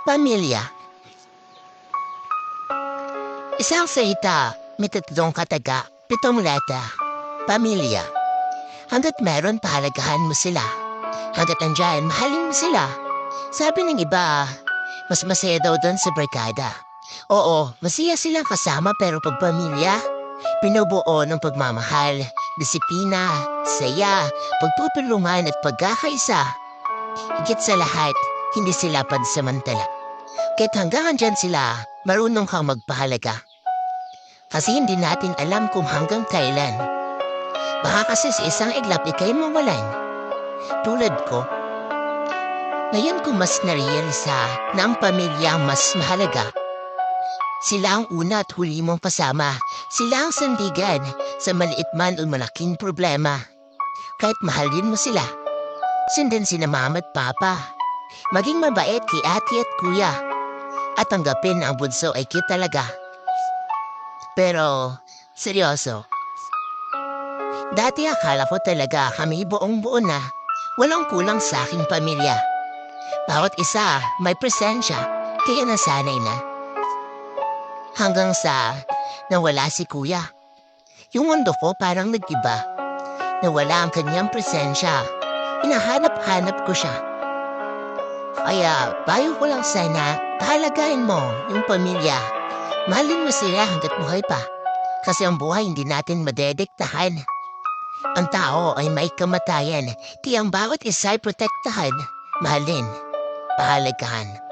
Pamilya. Isang salita, may tatlong kataga, pitong lata. Pamilya. Hanggat meron, pahalagahan mo sila. Hanggat nandyan, mahalin mo sila. Sabi ng iba, mas masaya daw doon sa barkada. Oo, masaya silang kasama pero pag pamilya, pinubuo ng pagmamahal, disiplina, saya, pagtutulungan at pagkakaisa. Higit sa lahat, hindi sila pansamantala. Kahit hanggang andyan sila, marunong kang magpahalaga. Kasi hindi natin alam kung hanggang kailan. Baka kasi sa isang iglap ikay mawalan. Tulad ko, ngayon ko mas nariyalisa na ang pamilya ang mas mahalaga. Sila ang una at huli mong kasama. Sila ang sandigan sa maliit man o malaking problema. Kahit mahalin mo sila, sundan sina mama at papa. Maging mabait kay ate at kuya. At tanggapin ang bunso ay cute talaga. Pero, seryoso. Dati akala ko talaga kami buong buo na. Walang kulang sa aking pamilya. Bawat isa may presensya, kaya nasanay na. Hanggang sa nawala si kuya. Yung mundo ko parang nag-iba. Nawala ang kanyang presensya. Hinahanap-hanap ko siya. Kaya bayo ko lang sana, pahalagain mo yung pamilya. Mahalin mo sila hanggat buhay pa. Kasi ang buhay hindi natin madedektahan. Ang tao ay may kamatayan. Di ang bawat isa'y protektahan, mahalin, pahalagahan.